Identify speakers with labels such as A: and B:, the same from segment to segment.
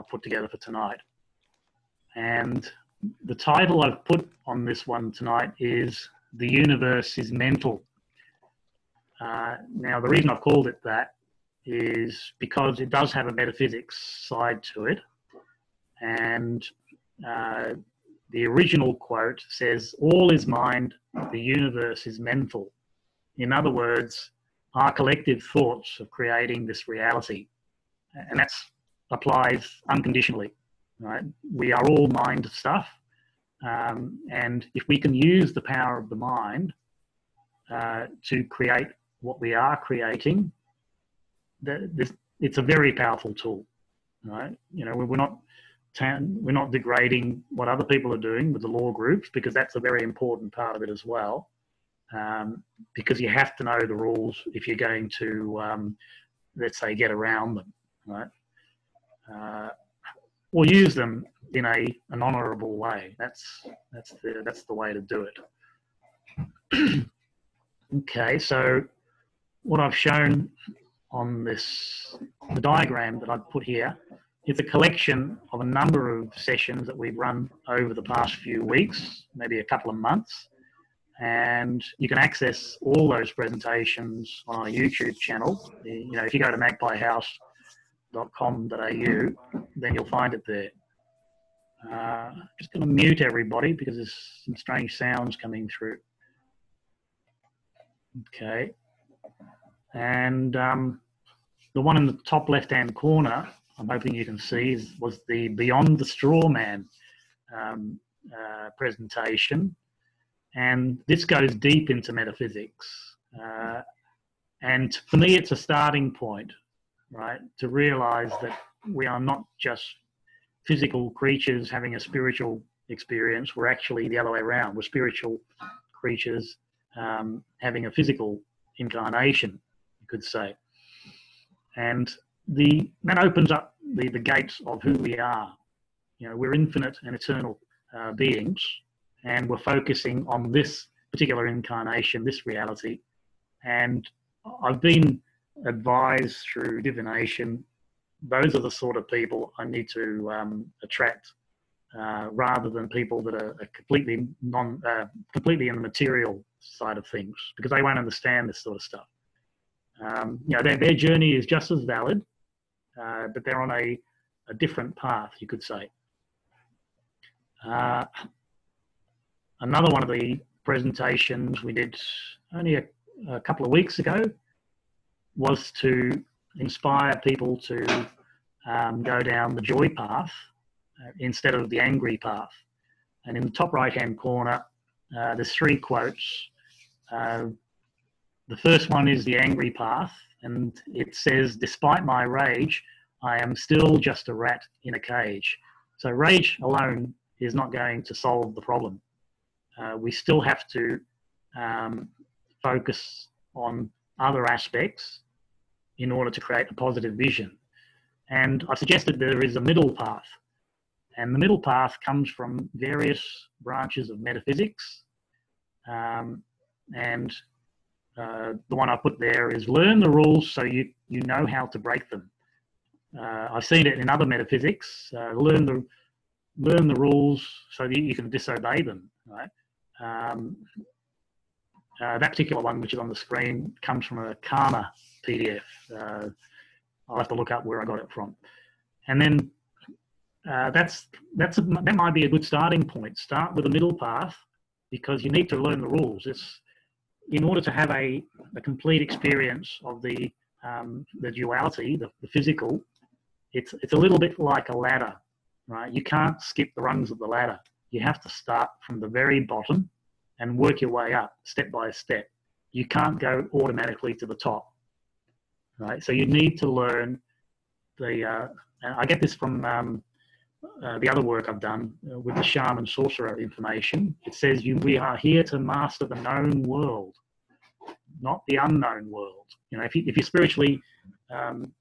A: I've put together for tonight. And the title I've put on this one tonight is "The Universe is Mental." Now, the reason I've called it that is because it does have a metaphysics side to it. And the original quote says, "All is mind, the universe is mental." In other words, our collective thoughts of creating this reality. And that applies unconditionally, right? We are all mind stuff. And if we can use the power of the mind to create what we are creating, it's a very powerful tool, right? You know, we're not degrading what other people are doing with the law groups, because that's a very important part of it as well. Because you have to know the rules if you're going to, let's say, get around them, right? Or use them in an honourable way. That's the way to do it. Okay, so what I've shown on the diagram that I've put here, is a collection of a number of sessions that we've run over the past few weeks, maybe a couple of months. And you can access all those presentations on our YouTube channel. You know, if you go to magpiehouse.com.au, then you'll find it there. Just going to mute everybody because there's some strange sounds coming through. Okay. And the one in the top left-hand corner, I'm hoping you can see, was the Beyond the Straw Man presentation. And this goes deep into metaphysics. And for me, it's a starting point, right? To realize that we are not just physical creatures having a spiritual experience. We're actually the other way around. We're spiritual creatures having a physical incarnation, you could say. And that opens up the gates of who we are. You know, we're infinite and eternal beings, and we're focusing on this particular incarnation, this reality. And I've been advised through divination, those are the sort of people I need to attract, rather than people that are completely completely in the material side of things, because they won't understand this sort of stuff. You know, their journey is just as valid, but they're on a different path, you could say. Another one of the presentations we did only a couple of weeks ago was to inspire people to go down the joy path instead of the angry path. And in the top right-hand corner, there's 3 quotes. The first one is the angry path, and it says, "Despite my rage, I am still just a rat in a cage." So rage alone is not going to solve the problem. We still have to focus on other aspects in order to create a positive vision. And I suggested there is a middle path. And the middle path comes from various branches of metaphysics. The one I put there is learn the rules so you know how to break them. I've seen it in other metaphysics. Learn the rules so that you can disobey them, right? That particular one, which is on the screen, comes from a Karma PDF. I'll have to look up where I got it from. And then that might be a good starting point. Start with the middle path, because you need to learn the rules. It's in order to have a complete experience of the duality, the physical. It's a little bit like a ladder, right? You can't skip the rungs of the ladder. You have to start from the very bottom and work your way up step by step. You can't go automatically to the top, right? So you need to learn I get this from the other work I've done with the shaman sorcerer information. It says we are here to master the known world, not the unknown world. You know, if you spiritually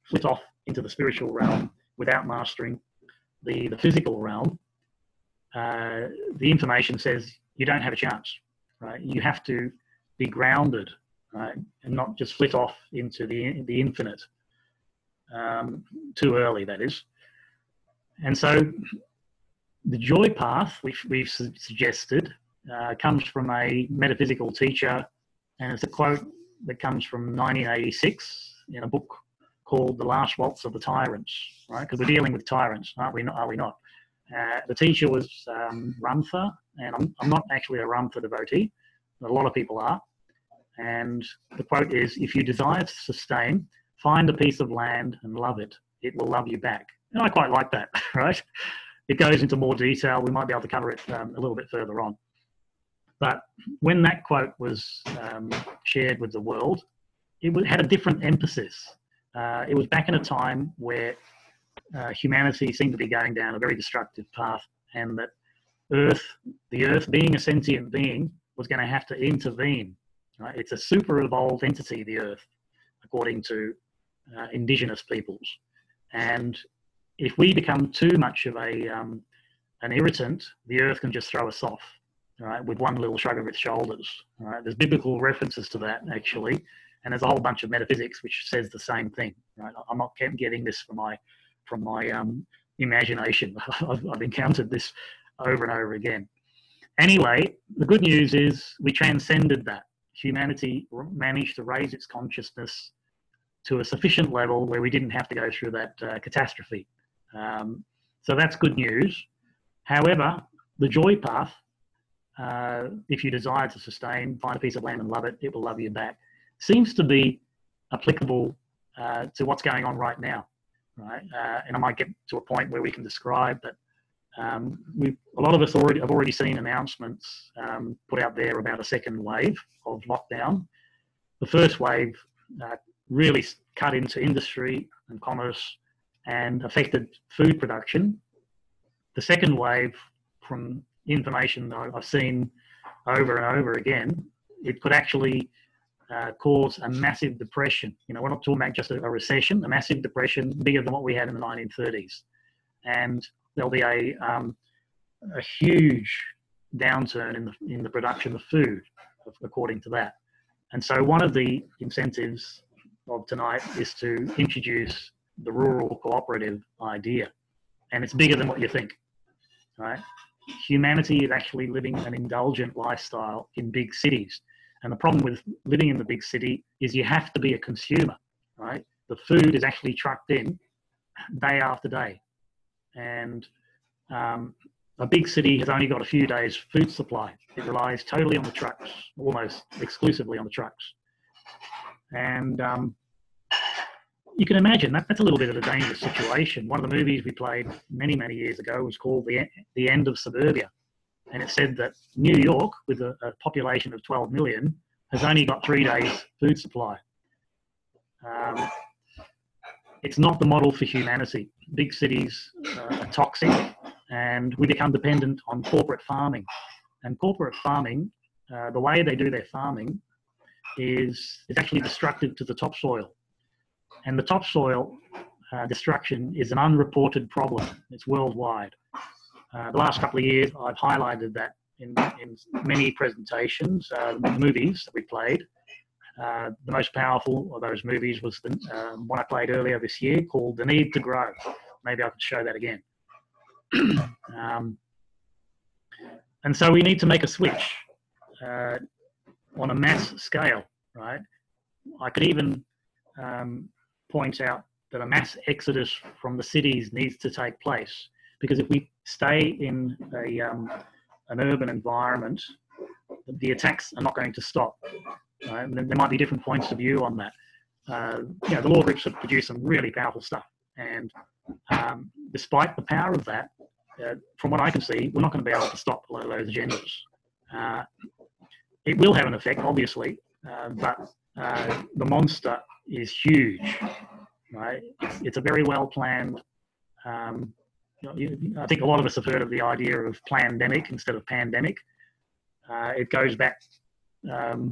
A: flit off into the spiritual realm without mastering the physical realm, the information says you don't have a chance, right? You have to be grounded, right, and not just flit off into the infinite too early, that is. And so the joy path, which we've suggested, comes from a metaphysical teacher, and it's a quote that comes from 1986 in a book called The Last Waltz of the Tyrants, right? Because we're dealing with tyrants, aren't we? Are we not? The teacher was Rumfer, and I'm not actually a Rumfer devotee, but a lot of people are. And the quote is, "If you desire to sustain, find a piece of land and love it. It will love you back." And I quite like that, right? It goes into more detail. We might be able to cover it a little bit further on. But when that quote was shared with the world, it had a different emphasis. It was back in a time where humanity seemed to be going down a very destructive path, and that the Earth being a sentient being, was going to have to intervene. Right? It's a super evolved entity, the Earth, according to indigenous peoples. And if we become too much of an irritant, the Earth can just throw us off, right, with one little shrug of its shoulders. Right? There's biblical references to that, actually, and there's a whole bunch of metaphysics which says the same thing. Right? I'm not getting this from my imagination. I've encountered this over and over again. Anyway, the good news is we transcended that. Humanity managed to raise its consciousness to a sufficient level where we didn't have to go through that catastrophe. So that's good news. However, the joy path, if you desire to sustain, find a piece of land and love it, it will love you back, seems to be applicable to what's going on right now. Right? And I might get to a point where we can describe that a lot of us have already seen announcements put out there about a second wave of lockdown. The first wave really cut into industry and commerce and affected food production. The second wave, from information that I've seen over and over again, it could actually cause a massive depression. You know, we're not talking about just a recession, a massive depression bigger than what we had in the 1930s. And there'll be a huge downturn in the production of food, according to that. And so one of the incentives of tonight is to introduce the rural cooperative idea. And it's bigger than what you think, right? Humanity is actually living an indulgent lifestyle in big cities. And the problem with living in the big city is you have to be a consumer, right? The food is actually trucked in day after day. And a big city has only got a few days food supply. It relies totally on the trucks, almost exclusively on the trucks. And you can imagine that's a little bit of a dangerous situation. One of the movies we played many, many years ago was called The End of Suburbia. And it said that New York, with a population of 12 million, has only got 3 days food supply. It's not the model for humanity. Big cities are toxic, and we become dependent on corporate farming. And corporate farming, the way they do their farming is actually destructive to the topsoil. And the topsoil destruction is an unreported problem. It's worldwide. The last couple of years, I've highlighted that in many presentations, movies that we played. The most powerful of those movies was the one I played earlier this year called The Need to Grow. Maybe I could show that again. And so we need to make a switch on a mass scale, right? I could even point out that a mass exodus from the cities needs to take place, because if we stay in an urban environment, the attacks are not going to stop. Right? And there might be different points of view on that. The law groups have produced some really powerful stuff, and despite the power of that, from what I can see, we're not going to be able to stop a lot of those agendas. It will have an effect, obviously, but the monster is huge. Right? It's a very well planned. I think a lot of us have heard of the idea of plandemic instead of pandemic. It goes back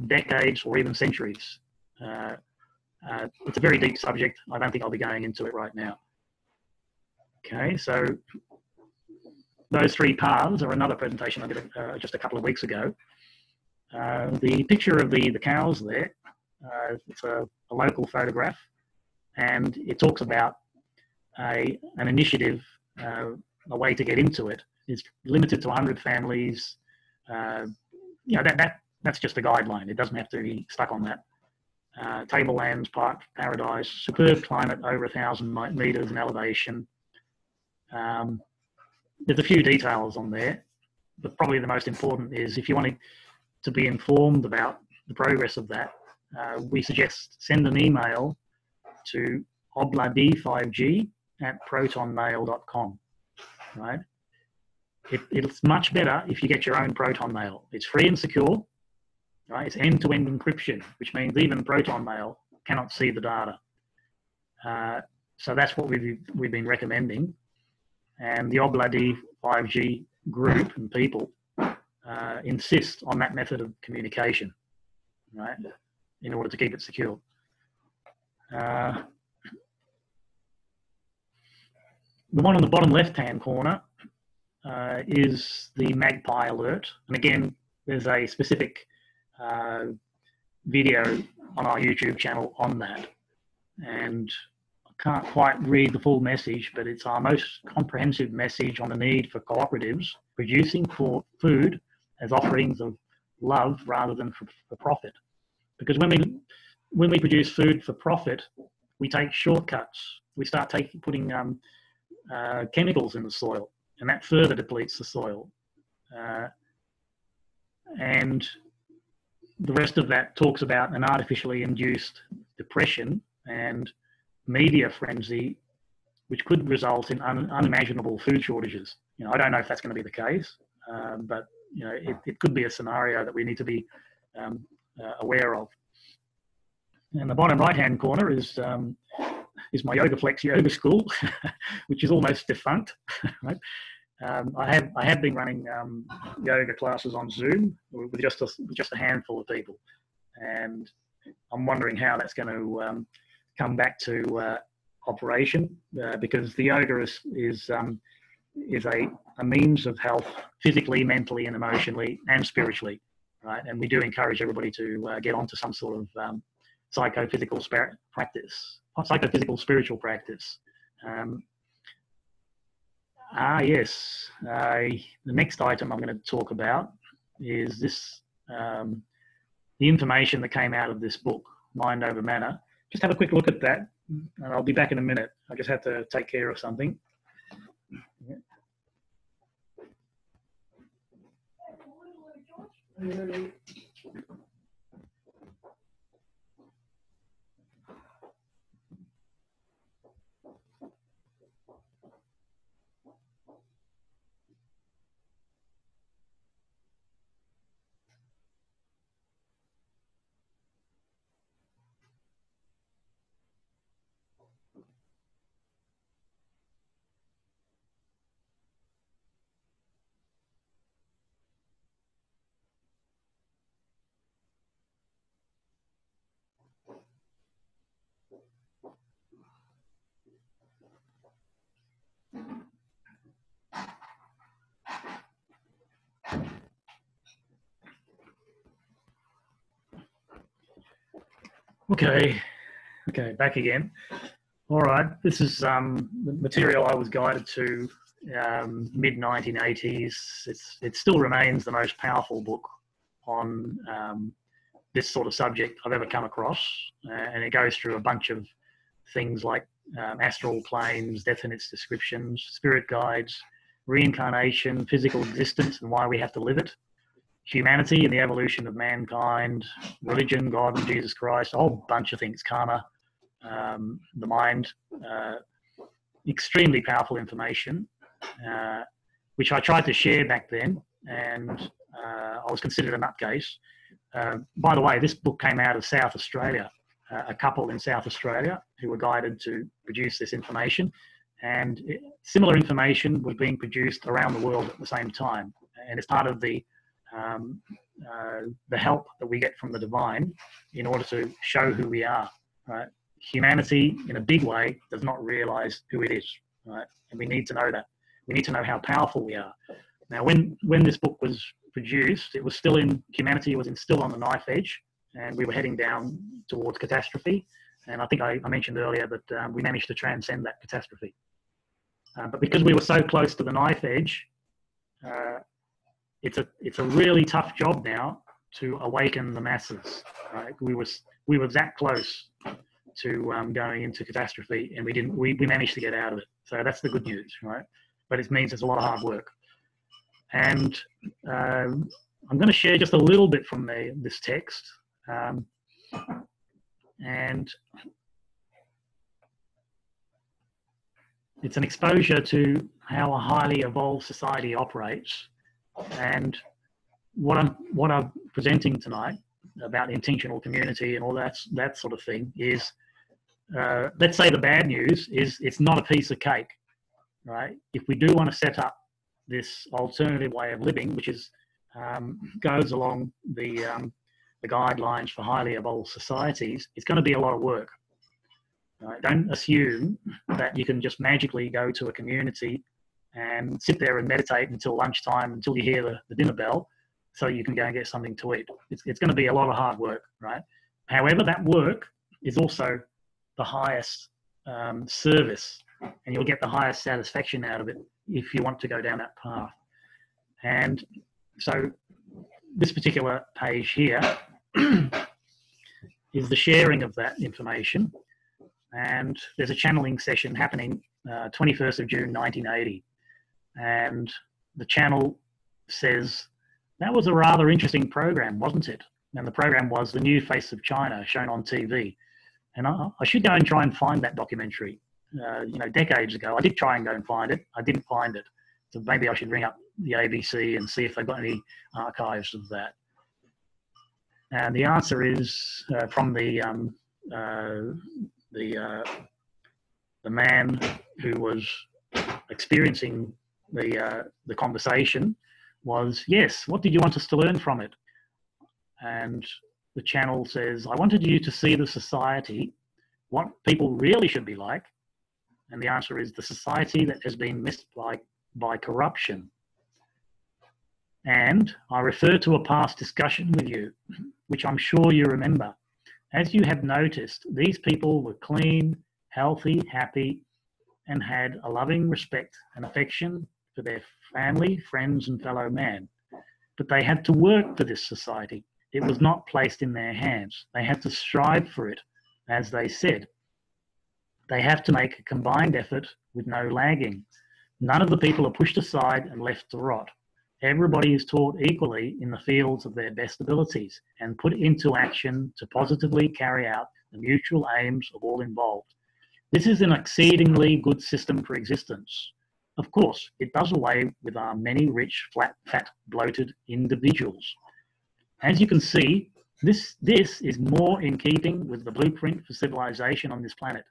A: decades or even centuries. It's a very deep subject. I don't think I'll be going into it right now. Okay, so those 3 paths are another presentation I did just a couple of weeks ago. The picture of the cows there, it's a local photograph, and it talks about an initiative a way to get into it. It's limited to 100 families. You know, that's just a guideline. It doesn't have to be stuck on that. Tablelands, park, paradise, superb climate, over 1,000 meters in elevation. There's a few details on there, but probably the most important is if you want to be informed about the progress of that, we suggest send an email to obladi5g@protonmail.com, right? It's much better if you get your own Proton Mail. It's free and secure, right? It's end-to-end encryption, which means even Proton Mail cannot see the data. So that's what we've been recommending. And the Obladi 5G group and people insist on that method of communication, right, in order to keep it secure. The one on the bottom left-hand corner is the Magpie Alert. And again, there's a specific video on our YouTube channel on that. And I can't quite read the full message, but it's our most comprehensive message on the need for cooperatives producing for food as offerings of love rather than for profit. Because when we produce food for profit, we take shortcuts. We start putting chemicals in the soil, and that further depletes the soil. And the rest of that talks about an artificially induced depression and media frenzy, which could result in unimaginable food shortages. You know, I don't know if that's going to be the case, but you know, it could be a scenario that we need to be aware of. And the bottom right-hand corner is my Yoga Flex yoga school, which is almost defunct. Right? I have been running yoga classes on Zoom with just a handful of people, and I'm wondering how that's going to come back to operation, because the yoga is a means of health physically, mentally, and emotionally, and spiritually, right? And we do encourage everybody to get onto some sort of psychophysical spiritual practice. Yes. The next item I'm going to talk about is this, the information that came out of this book, Mind Over Matter. Just have a quick look at that, and I'll be back in a minute. I just have to take care of something. Yeah. Okay, back again. All right, this is the material I was guided to mid-1980s. It still remains the most powerful book on this sort of subject I've ever come across, and it goes through a bunch of things like astral planes, death and its descriptions, spirit guides, reincarnation, physical existence and why we have to live it, humanity and the evolution of mankind, religion, God and Jesus Christ, a whole bunch of things, karma, the mind, extremely powerful information, which I tried to share back then, and I was considered a nutcase. By the way, this book came out of South Australia, a couple in South Australia who were guided to produce this information, and similar information was being produced around the world at the same time, and it's part of the help that we get from the divine in order to show who we are, right? Humanity, in a big way, does not realize who it is, right? And we need to know that. We need to know how powerful we are. Now, when this book was produced, it was still humanity was still on the knife edge, and we were heading down towards catastrophe. And I think I mentioned earlier that we managed to transcend that catastrophe. But because we were so close to the knife edge, it's a really tough job now to awaken the masses. Right? We were that close to going into catastrophe, and we managed to get out of it. So that's the good news, right? But it means it's a lot of hard work. And I'm going to share just a little bit from this text, and it's an exposure to how a highly evolved society operates. And what I'm presenting tonight about intentional community and all that sort of thing is, let's say the bad news is it's not a piece of cake, right? If we do want to set up this alternative way of living, which is goes along the guidelines for highly evolved societies, it's going to be a lot of work. Right? Don't assume that you can just magically go to a community and sit there and meditate until lunchtime, until you hear the dinner bell, so you can go and get something to eat. It's going to be a lot of hard work, right? However, that work is also the highest service, and you'll get the highest satisfaction out of it if you want to go down that path. And so this particular page here is the sharing of that information. And there's a channeling session happening 21st of June 1980. And the channel says, that was a rather interesting program, wasn't it? And the program was The New Face of China, shown on TV. And I should go and try and find that documentary. Decades ago, I did try and go and find it. I didn't find it. So maybe I should ring up the ABC and see if they've got any archives of that. And the answer is from the man who was experiencing the conversation was, yes, what did you want us to learn from it? And the channel says, I wanted you to see the society, what people really should be like. And the answer is the society that has been missed by corruption. And I refer to a past discussion with you, which I'm sure you remember. As you have noticed, these people were clean, healthy, happy, and had a loving respect and affection for their family, friends, and fellow man. But they had to work for this society. It was not placed in their hands. They had to strive for it, as they said. They have to make a combined effort with no lagging. None of the people are pushed aside and left to rot. Everybody is taught equally in the fields of their best abilities and put into action to positively carry out the mutual aims of all involved. This is an exceedingly good system for existence. Of course, it does away with our many rich, fat, bloated individuals. As you can see, this is more in keeping with the blueprint for civilization on this planet,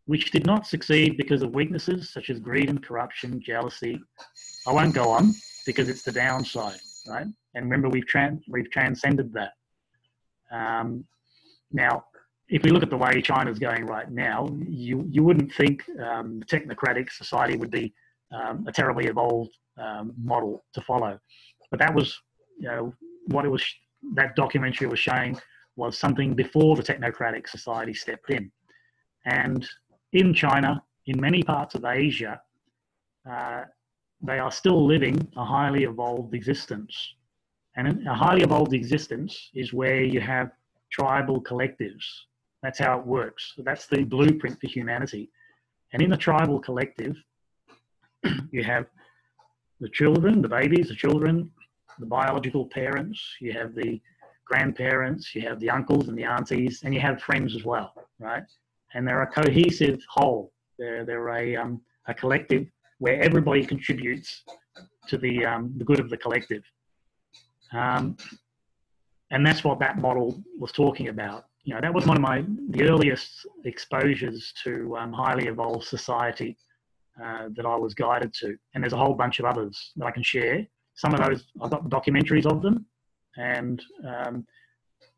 A: which did not succeed because of weaknesses such as greed and corruption, jealousy. I won't go on because it's the downside, right? And remember, we've transcended that. Now, if we look at the way China's going right now, you wouldn't think technocratic society would be a terribly evolved model to follow. But that was, what it was, that documentary was showing was something before the technocratic society stepped in. And in China, in many parts of Asia, they are still living a highly evolved existence. And a highly evolved existence is where you have tribal collectives. That's how it works. So that's the blueprint for humanity. And in the tribal collective, you have the children, the babies, the children, the biological parents, you have the grandparents, you have the uncles and the aunties, and you have friends as well, right? And they're a cohesive whole. They're a collective where everybody contributes to the good of the collective. And that's what that model was talking about. That was one of the earliest exposures to highly evolved society that I was guided to. And there's a whole bunch of others that I can share. Some of those, I've got documentaries of them, and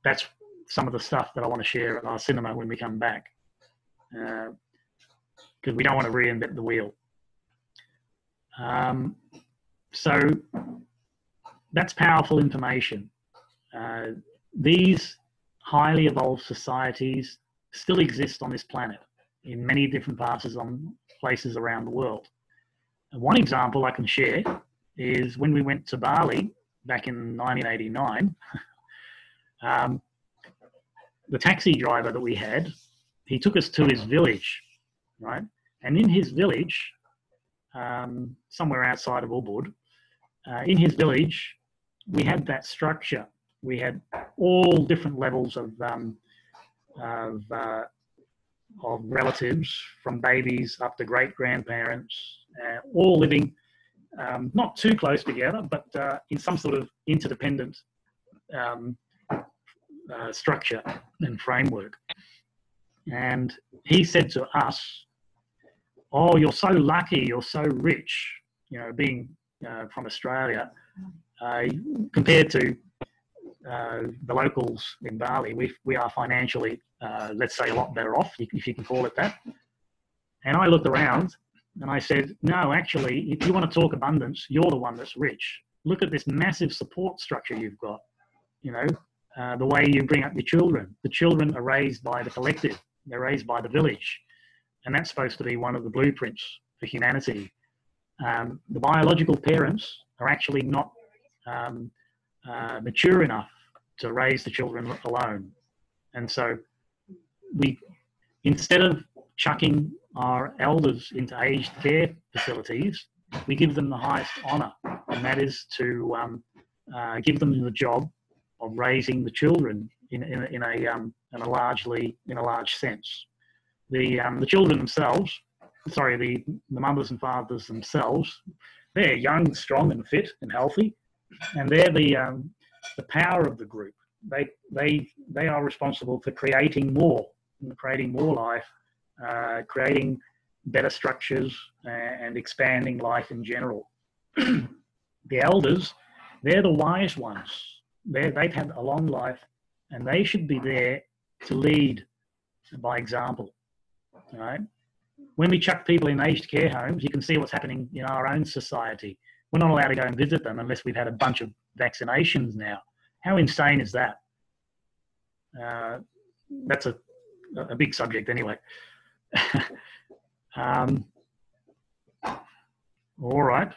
A: that's some of the stuff that I want to share at our cinema when we come back, because we don't want to reinvent the wheel. So that's powerful information. These highly evolved societies still exist on this planet in many different parts on places around the world. And one example I can share is when we went to Bali back in 1989, the taxi driver that we had, he took us to his village, right? And in his village, somewhere outside of Ubud, in his village, we had that structure. We had all different levels of relatives, from babies up to great-grandparents, all living not too close together, but in some sort of interdependent structure and framework. And he said to us, "Oh, you're so lucky, you're so rich," being from Australia, compared to the locals in Bali. We are financially, let's say, a lot better off, if you can call it that. And I looked around and I said, "No, actually, if you want to talk abundance, you're the one that's rich. Look at this massive support structure you've got. The way you bring up your children. The children are raised by the collective. They're raised by the village. And that's supposed to be one of the blueprints for humanity. The biological parents are actually not mature enough to raise the children alone. And so instead of chucking our elders into aged care facilities, we give them the highest honour, and that is to give them the job of raising the children in a large sense. The children themselves, the mothers and fathers themselves, they're young, strong, and fit and healthy, and they're the power of the group. They are responsible for creating more life, creating better structures, and expanding life in general. The elders, they're the wise ones. They've had a long life, and they should be there to lead by example. Right? When we chuck people in aged care homes, you can see what's happening in our own society. We're not allowed to go and visit them unless we've had a bunch of vaccinations now. How insane is that? That's a big subject anyway. All right.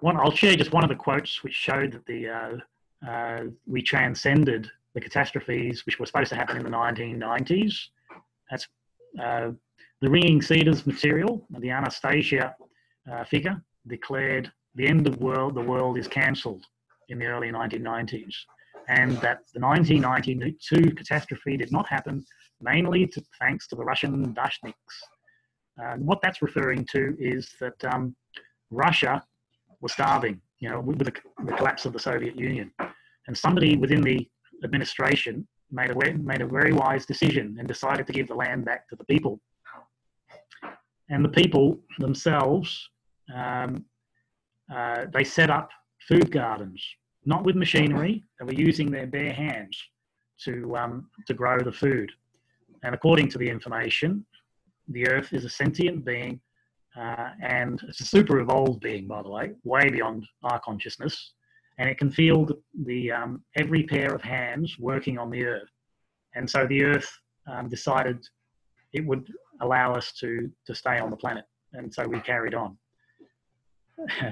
A: I'll share just one of the quotes which showed that we transcended the catastrophes which were supposed to happen in the 1990s. That's the ringing cedars material, the Anastasia figure, declared the end of the world is cancelled in the early 1990s, and that the 1992 catastrophe did not happen, mainly thanks to the Russian dashniks. What that's referring to is that Russia was starving, with the collapse of the Soviet Union, and somebody within the administration made a very wise decision and decided to give the land back to the people. And the people themselves, they set up food gardens, not with machinery. They were using their bare hands to grow the food. And according to the information, the Earth is a sentient being, and it's a super evolved being, by the way, way beyond our consciousness. And it can feel the every pair of hands working on the Earth. And so the Earth decided it would allow us to stay on the planet. And so we carried on.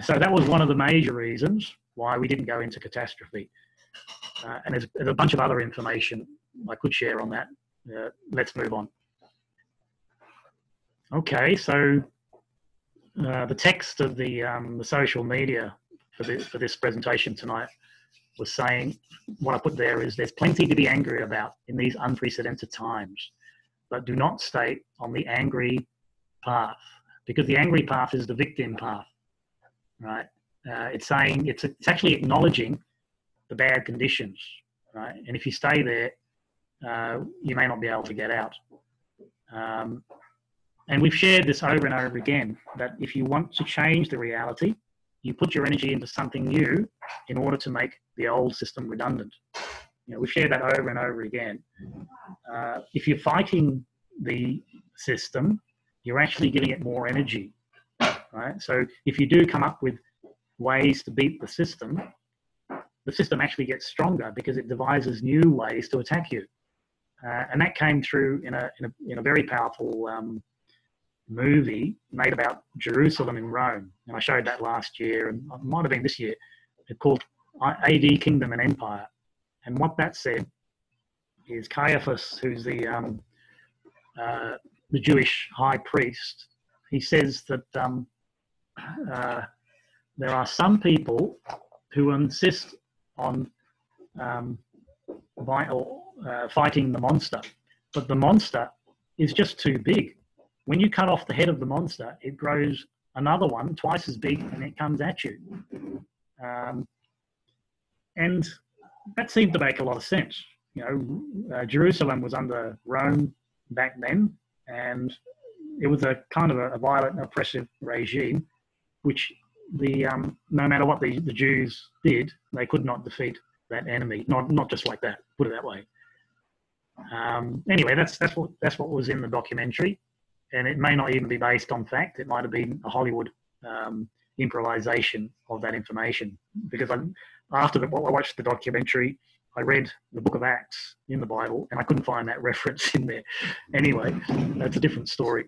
A: So that was one of the major reasons why we didn't go into catastrophe. And there's a bunch of other information I could share on that. Let's move on. Okay, so the text of the social media for this presentation tonight was saying, what I put there is, there's plenty to be angry about in these unprecedented times, but do not stay on the angry path, because the angry path is the victim path, right? It's saying, it's actually acknowledging the bad conditions, right? And if you stay there, you may not be able to get out. And we've shared this over and over again, that if you want to change the reality, you put your energy into something new in order to make the old system redundant. We've shared that over and over again. If you're fighting the system, you're actually giving it more energy, right? So if you do come up with ways to beat the system actually gets stronger because it devises new ways to attack you. and that came through in a very powerful movie made about Jerusalem in Rome. And I showed that last year, and it might have been this year. It's called AD Kingdom and Empire. And what that said is Caiaphas, who's the Jewish high priest, he says that there are some people who insist on fighting the monster, but the monster is just too big. When you cut off the head of the monster, it grows another one twice as big, and it comes at you. And that seemed to make a lot of sense. Jerusalem was under Rome back then, and it was a kind of a violent, oppressive regime, which no matter what the Jews did, they could not defeat that enemy. Not just like that. Put it that way. Anyway, that's what was in the documentary, and it may not even be based on fact. It might have been a Hollywood improvisation of that information. Because after I watched the documentary, I read the Book of Acts in the Bible, and I couldn't find that reference in there. Anyway, that's a different story.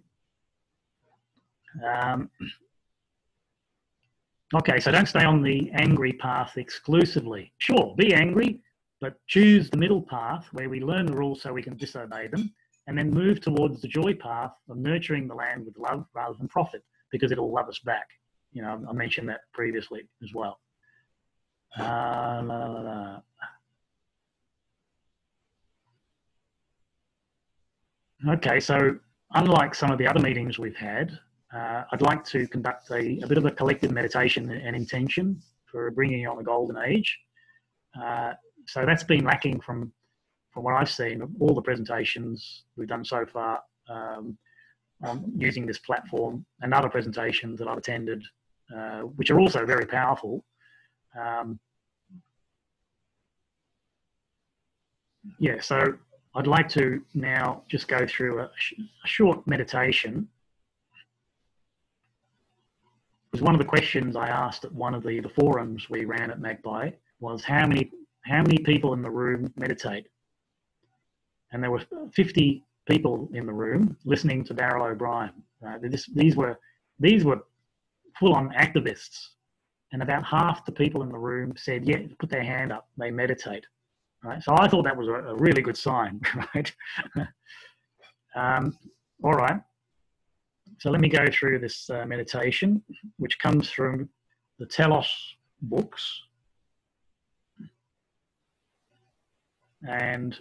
A: Okay, so don't stay on the angry path exclusively. Sure, be angry, but choose the middle path where we learn the rules so we can disobey them, and then move towards the joy path of nurturing the land with love rather than profit, because it'll love us back. I mentioned that previously as well. Okay, so unlike some of the other meetings we've had, I'd like to conduct a bit of a collective meditation and intention for bringing on the golden age. So that's been lacking from what I've seen of all the presentations we've done so far on using this platform, and other presentations that I've attended, which are also very powerful. Yeah, so I'd like to now just go through a short meditation. Because one of the questions I asked at one of the forums we ran at Magpie was how many people in the room meditate, and there were 50 people in the room listening to Darryl O'Brien. These were full-on activists, and about half the people in the room said, "Yeah, put their hand up. They meditate." Right. So I thought that was a really good sign. Right. All right. So let me go through this meditation, which comes from the Telos books. And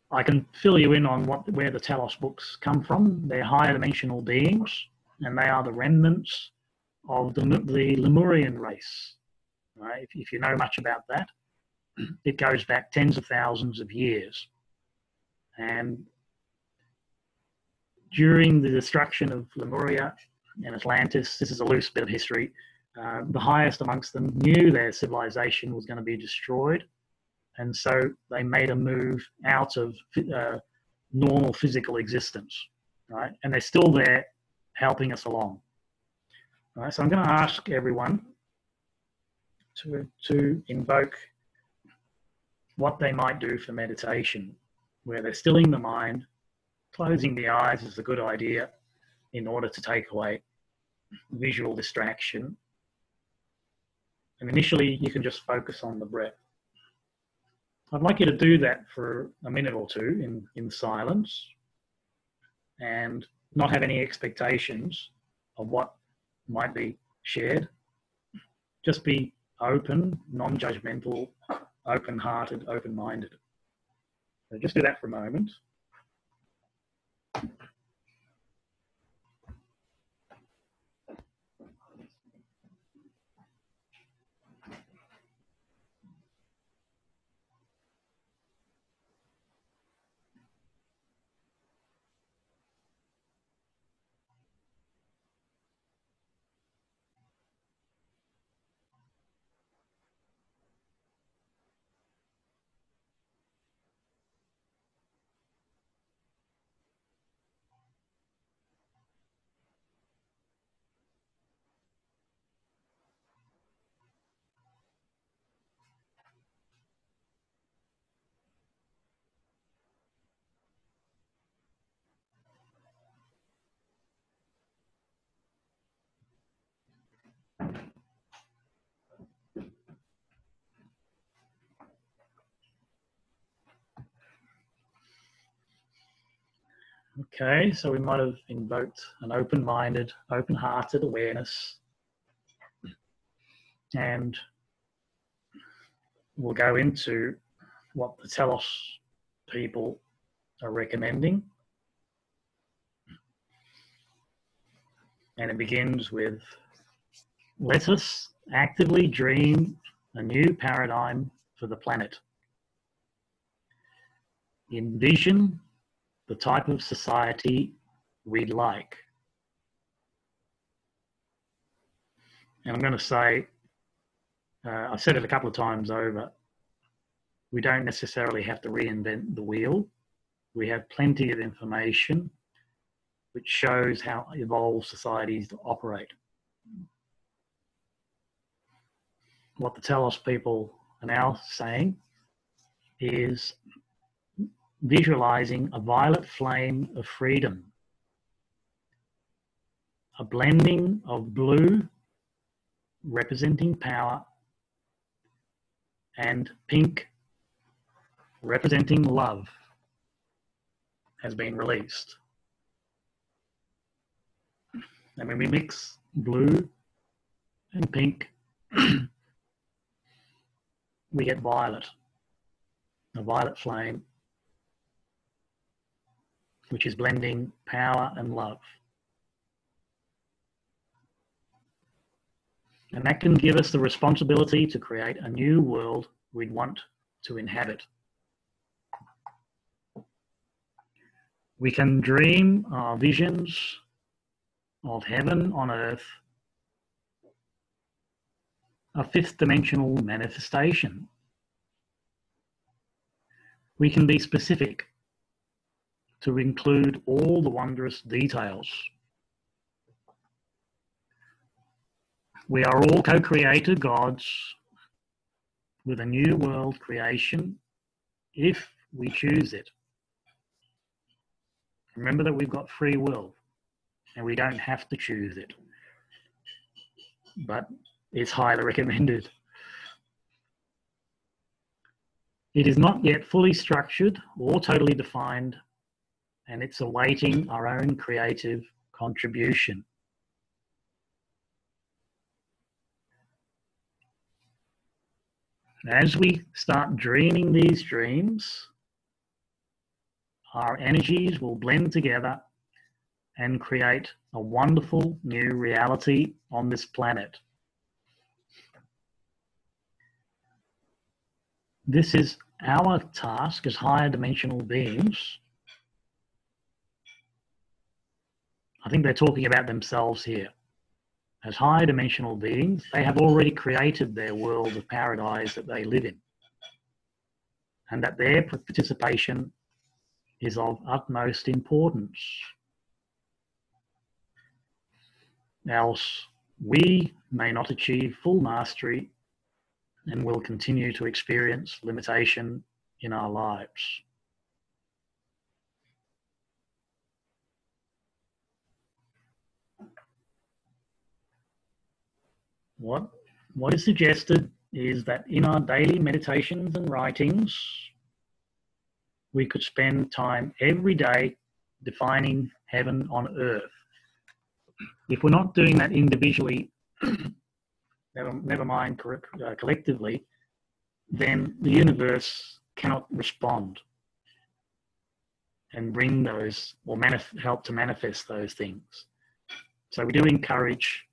A: I can fill you in on where the Telos books come from. They're higher dimensional beings, and they are the remnants of the Lemurian race. Right? If you know much about that, it goes back tens of thousands of years. And during the destruction of Lemuria and Atlantis, this is a loose bit of history, the highest amongst them knew their civilization was going to be destroyed. And so they made a move out of normal physical existence, right? And they're still there helping us along. All right, so I'm going to ask everyone to invoke what they might do for meditation, where they're stilling the mind. Closing the eyes is a good idea in order to take away visual distraction. And initially, you can just focus on the breath. I'd like you to do that for a minute or two in silence, and not have any expectations of what might be shared. Just be open, non-judgmental, open-hearted, open-minded. So just do that for a moment. Okay, so we might have invoked an open-minded, open-hearted awareness, and we'll go into what the Telos people are recommending. And it begins with, let us actively dream a new paradigm for the planet. Envision the type of society we'd like. And I'm going to say, I've said it a couple of times over, we don't necessarily have to reinvent the wheel. We have plenty of information which shows how evolved societies operate. What the Telos people are now saying is visualizing a violet flame of freedom, a blending of blue representing power and pink representing love has been released. And when we mix blue and pink, we get violet, a violet flame, which is blending power and love. And that can give us the responsibility to create a new world we'd want to inhabit. We can dream our visions of heaven on earth, a fifth dimensional manifestation. We can be specific to include all the wondrous details. We are all co-creator gods with a new world creation if we choose it. Remember that we've got free will and we don't have to choose it, but it's highly recommended. It is not yet fully structured or totally defined, and it's awaiting our own creative contribution. As we start dreaming these dreams, our energies will blend together and create a wonderful new reality on this planet. This is our task as higher dimensional beings. I think they're talking about themselves here. As higher dimensional beings, they have already created their world of paradise that they live in, and that their participation is of utmost importance. Else, we may not achieve full mastery and will continue to experience limitation in our lives. What is suggested is that in our daily meditations and writings, we could spend time every day defining heaven on earth. If we're not doing that individually, never mind collectively, then the universe cannot respond and bring those, or help to manifest those things. So we do encourage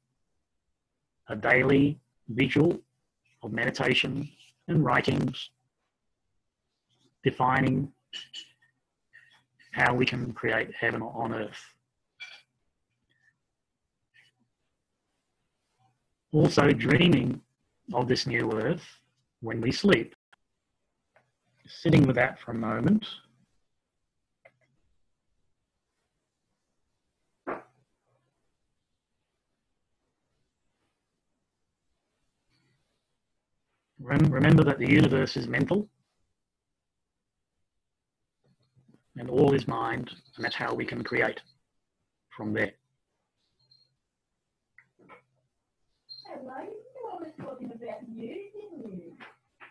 A: a daily vigil of meditation and writings, defining how we can create heaven on earth. Also dreaming of this new earth when we sleep. Sitting with that for a moment. Remember that the universe is mental and all is mind, and that's how we can create from there.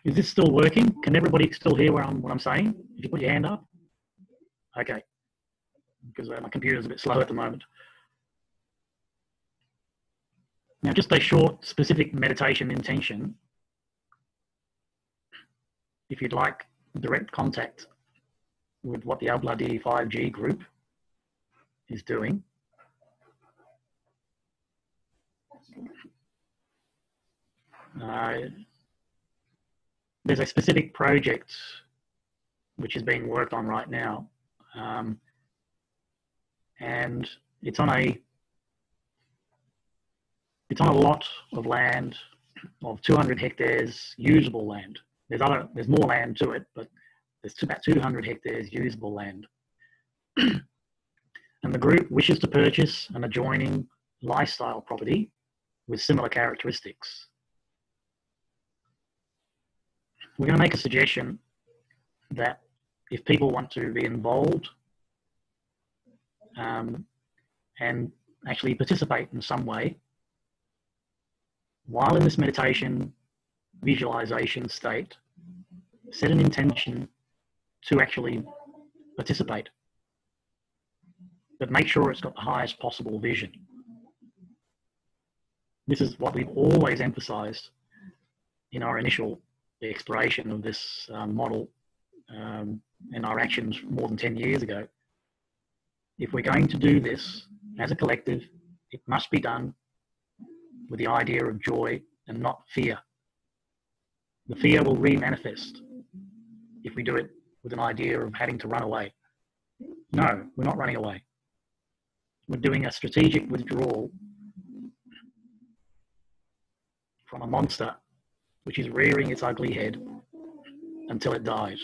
A: Is this still working? Can everybody still hear what I'm saying? If you put your hand up? Okay. because my computer's a bit slow at the moment. Now, just a short, specific meditation intention. If you'd like direct contact with what the Habla de 5G group is doing, there's a specific project which is being worked on right now, and it's on a lot of land of 200 hectares usable land. There's more land to it, but there's about 200 hectares usable land. And the group wishes to purchase an adjoining lifestyle property with similar characteristics. We're going to make a suggestion that if people want to be involved and actually participate in some way, while in this meditation visualization state, set an intention to actually participate, but make sure it's got the highest possible vision. This is what we've always emphasized in our initial exploration of this model and our actions more than 10 years ago. If we're going to do this as a collective, it must be done with the idea of joy and not fear. The fear will re-manifest if we do it with an idea of having to run away. No, we're not running away. We're doing a strategic withdrawal from a monster which is rearing its ugly head until it dies.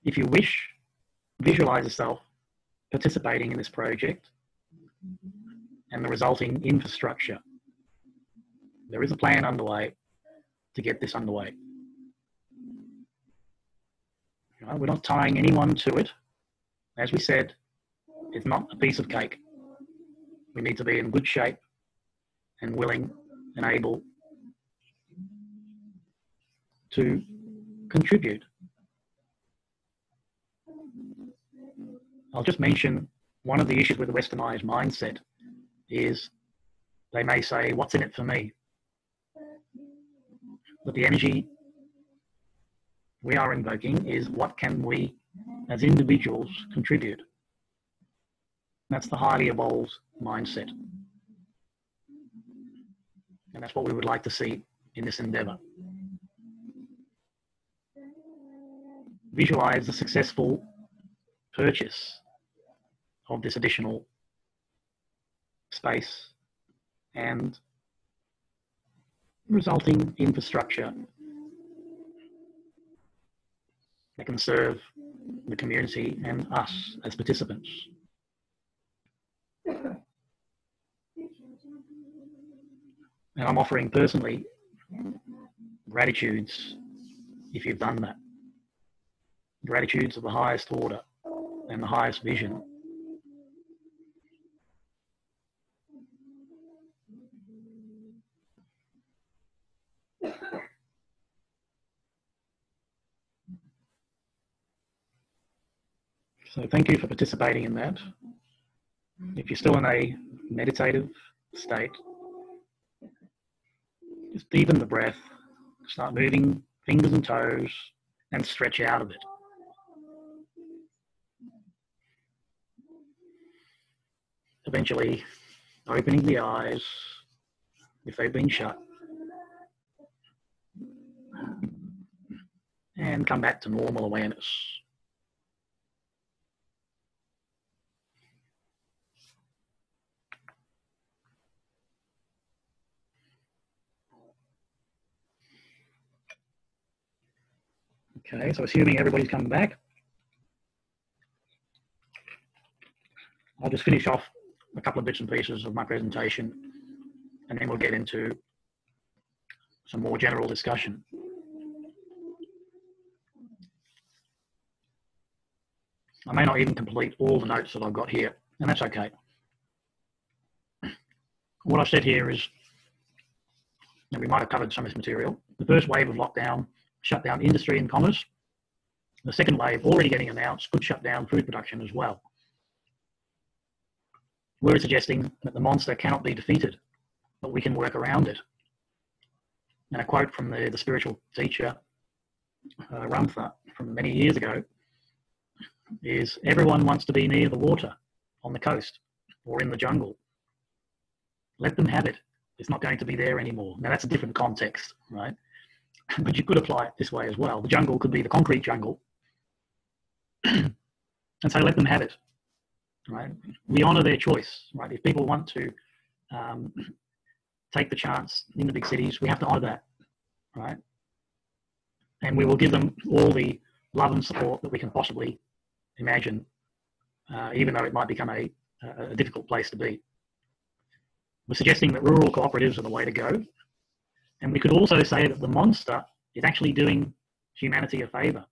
A: If you wish, visualize yourself participating in this project and the resulting infrastructure. There is a plan underway to get this underway. We're not tying anyone to it. As we said, it's not a piece of cake. We need to be in good shape and willing and able to contribute. I'll just mention one of the issues with the westernized mindset is they may say, what's in it for me? But the energy we are invoking is, what can we as individuals contribute? That's the highly evolved mindset. And that's what we would like to see in this endeavor. Visualize the successful purchase of this additional space and resulting infrastructure that can serve the community and us as participants. And I'm offering personally gratitudes if you've done that. Gratitudes of the highest order and the highest vision. So thank you for participating in that. If you're still in a meditative state, just deepen the breath, start moving fingers and toes, and stretch out of it. Eventually, opening the eyes, if they've been shut, and come back to normal awareness. Okay, so assuming everybody's come back, I'll just finish off a couple of bits and pieces of my presentation, and then we'll get into some more general discussion. I may not even complete all the notes that I've got here, and that's okay. What I've said here is, and we might have covered some of this material, the first wave of lockdown shut down industry and commerce, The second wave, already getting announced, could shut down food production as well. We're suggesting that the monster cannot be defeated, but we can work around it. And a quote from the spiritual teacher, Ramtha, from many years ago, is, everyone wants to be near the water, on the coast, or in the jungle. Let them have it. It's not going to be there anymore. Now, that's a different context, right? But you could apply it this way as well. The jungle could be the concrete jungle. And so let them have it, right? We honour their choice, right? If people want to take the chance in the big cities, we have to honour that, right? And we will give them all the love and support that we can possibly imagine, even though it might become a difficult place to be. We're suggesting that rural cooperatives are the way to go. And we could also say that the monster is actually doing humanity a favour,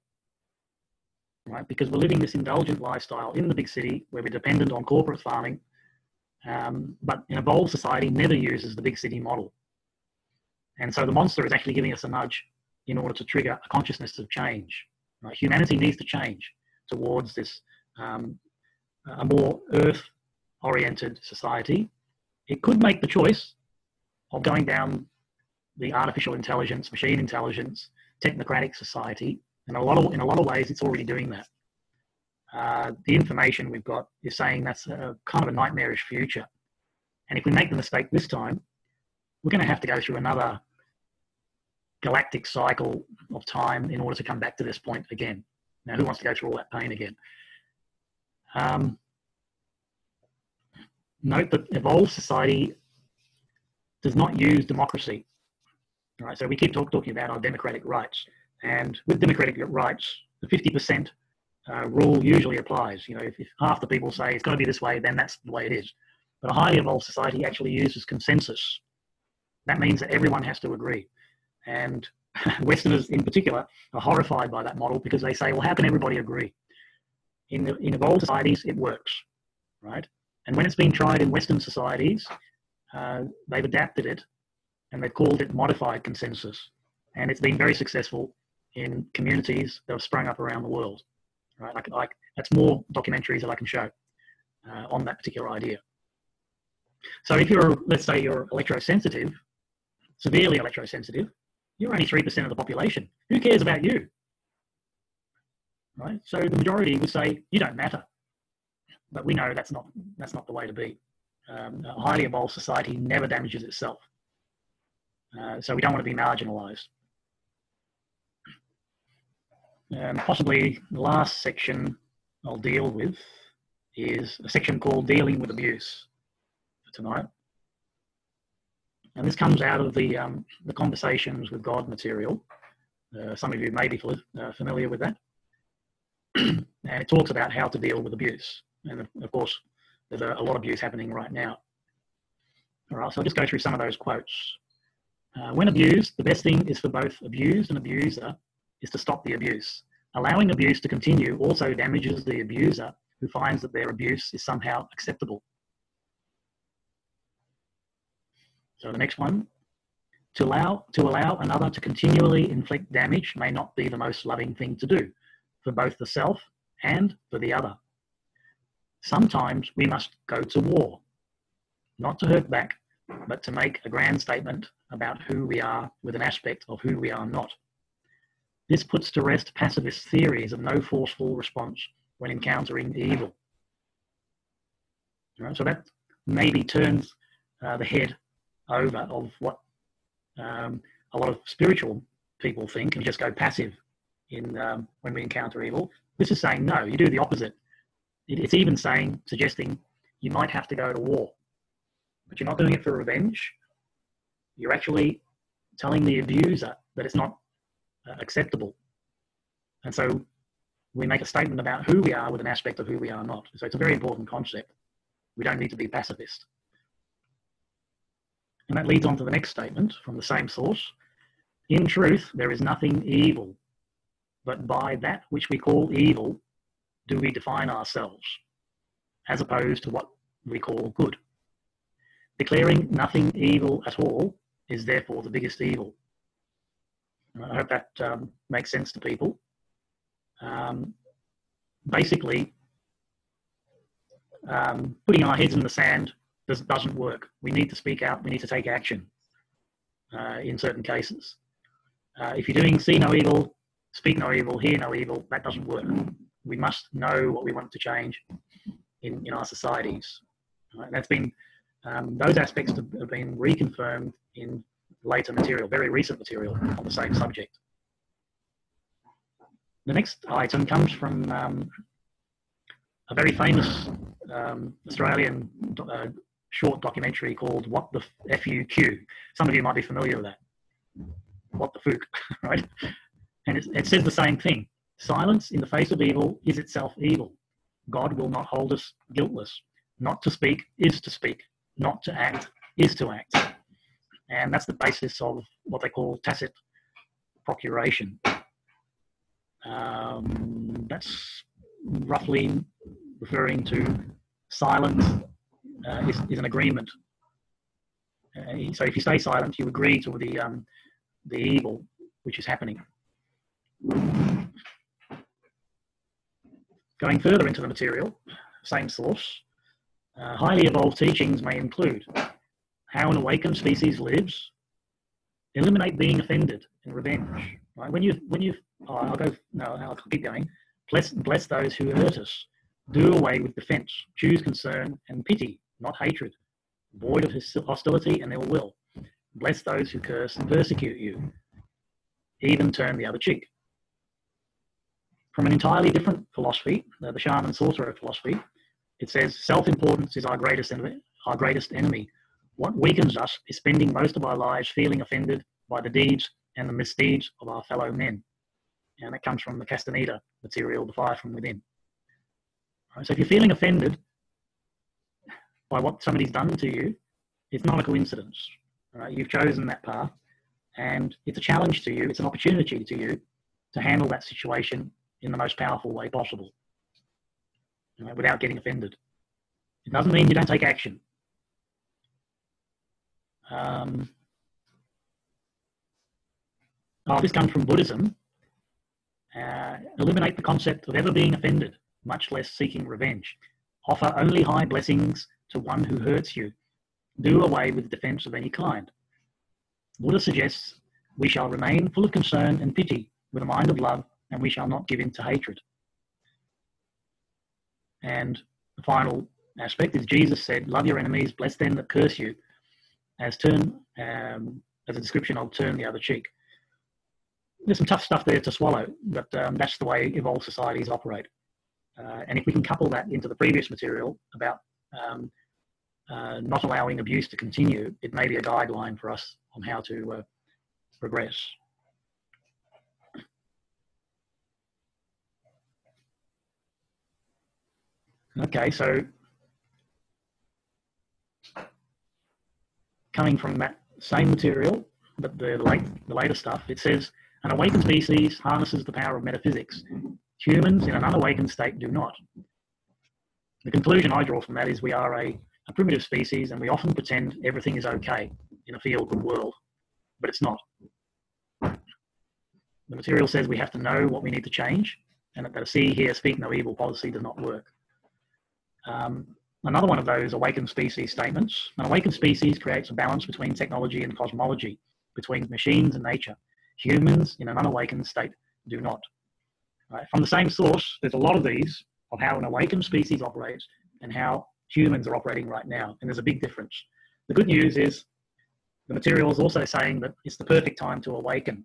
A: right? Because we're living this indulgent lifestyle in the big city where we're dependent on corporate farming, but an evolved society never uses the big city model. And so the monster is actually giving us a nudge in order to trigger a consciousness of change. Right? Humanity needs to change towards this a more earth-oriented society. It could make the choice of going down the artificial intelligence, machine intelligence, technocratic society. And in a lot of ways, it's already doing that. The information we've got is saying that's a kind of a nightmarish future. And if we make the mistake this time, we're going to have to go through another galactic cycle of time in order to come back to this point again. Now, who wants to go through all that pain again? Note that evolved society does not use democracy. All right, so we keep talking about our democratic rights. And with democratic rights, the 50% rule usually applies. You know, if half the people say it's got to be this way, then that's the way it is. But a highly evolved society actually uses consensus. That means that everyone has to agree. And Westerners in particular are horrified by that model because they say, well, how can everybody agree? In evolved societies, it works, right? And when it's been tried in Western societies, they've adapted it and they've called it modified consensus. And it's been very successful in communities that have sprung up around the world, right? That's more documentaries that I can show on that particular idea. So if you're, let's say you're electrosensitive, severely electrosensitive, you're only 3% of the population. Who cares about you? Right? So the majority would say, you don't matter. But we know that's not the way to be. A highly evolved society never damages itself. So we don't want to be marginalized. Possibly the last section I'll deal with is a section called Dealing with Abuse for tonight. And this comes out of the Conversations with God material. Some of you may be familiar with that. And it talks about how to deal with abuse. And of course, there's a lot of abuse happening right now. All right, so I'll just go through some of those quotes. When abused, the best thing is for both abused and abuser is to stop the abuse. Allowing abuse to continue also damages the abuser who finds that their abuse is somehow acceptable. So the next one, to allow another to continually inflict damage may not be the most loving thing to do for both the self and for the other. Sometimes we must go to war, not to hurt back, but to make a grand statement about who we are with an aspect of who we are not. This puts to rest pacifist theories of no forceful response when encountering evil. All right, so that maybe turns the head over of what a lot of spiritual people think and just go passive in when we encounter evil. This is saying, no, you do the opposite. It's even suggesting you might have to go to war, but you're not doing it for revenge. You're actually telling the abuser that it's not acceptable. And so we make a statement about who we are with an aspect of who we are not. So it's a very important concept. We don't need to be pacifist. And that leads on to the next statement from the same source. In truth, there is nothing evil, but by that which we call evil do we define ourselves, as opposed to what we call good. Declaring nothing evil at all is therefore the biggest evil. I hope that makes sense to people. basically putting our heads in the sand doesn't work. We need to speak out. We need to take action in certain cases. If you're doing see no evil, speak no evil, hear no evil, that doesn't work. We must know what we want to change in our societies. That's been those aspects have been reconfirmed in later material, very recent material on the same subject. The next item comes from a very famous Australian short documentary called What the F-U-Q. Some of you might be familiar with that. What the Fook, right? And it says the same thing. Silence in the face of evil is itself evil. God will not hold us guiltless. Not to speak is to speak. Not to act is to act. And that's the basis of what they call tacit procuration. That's roughly referring to silence is an agreement. So if you stay silent, you agree to the evil which is happening. Going further into the material, same source, highly evolved teachings may include how an awakened species lives, eliminate being offended and revenge. Right? I'll keep going. Bless those who hurt us. Do away with defense. Choose concern and pity, not hatred. Void of hostility and ill will. Bless those who curse and persecute you. Even turn the other cheek. From an entirely different philosophy, the shaman sorcerer philosophy, it says self-importance is our greatest enemy. What weakens us is spending most of our lives feeling offended by the deeds and the misdeeds of our fellow men. And that comes from the Castaneda material, The Fire from Within. Right, so if you're feeling offended by what somebody's done to you, it's not a coincidence. Right? You've chosen that path, and it's a challenge to you, it's an opportunity to you to handle that situation in the most powerful way possible, without getting offended. It doesn't mean you don't take action. This comes from Buddhism. Eliminate the concept of ever being offended, much less seeking revenge. Offer only high blessings to one who hurts you. Do away with defense of any kind. Buddha suggests we shall remain full of concern and pity with a mind of love, and we shall not give in to hatred. And the final aspect is Jesus said, love your enemies, bless them that curse you, as a description of turn the other cheek. There's some tough stuff there to swallow, but that's the way evolved societies operate. And if we can couple that into the previous material about not allowing abuse to continue, it may be a guideline for us on how to progress. Okay, so coming from that same material, but the later stuff, it says, an awakened species harnesses the power of metaphysics. Humans in an unawakened state do not. The conclusion I draw from that is we are a primitive species, and we often pretend everything is okay in a feel-good world, but it's not. The material says we have to know what we need to change, and that a see, hear, speak no evil policy does not work. Another one of those awakened species statements, an awakened species creates a balance between technology and cosmology, between machines and nature. Humans in an unawakened state do not. Right? From the same source, there's a lot of these of how an awakened species operates and how humans are operating right now, and there's a big difference. The good news is the material is also saying that it's the perfect time to awaken.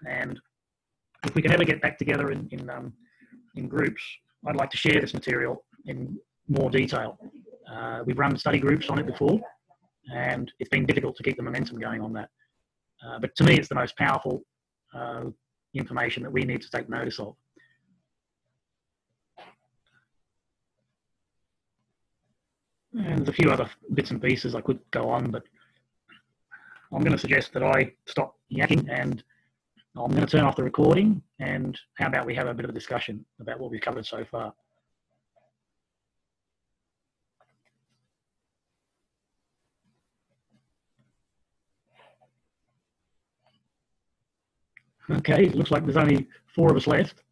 A: And if we can ever get back together in groups, I'd like to share this material in more detail. We've run study groups on it before, and it's been difficult to keep the momentum going on that. But to me, it's the most powerful information that we need to take notice of. And there's a few other bits and pieces I could go on, but I'm going to suggest that I stop yakking, and I'm going to turn off the recording, and how about we have a bit of a discussion about what we've covered so far. Okay, it looks like there's only 4 of us left.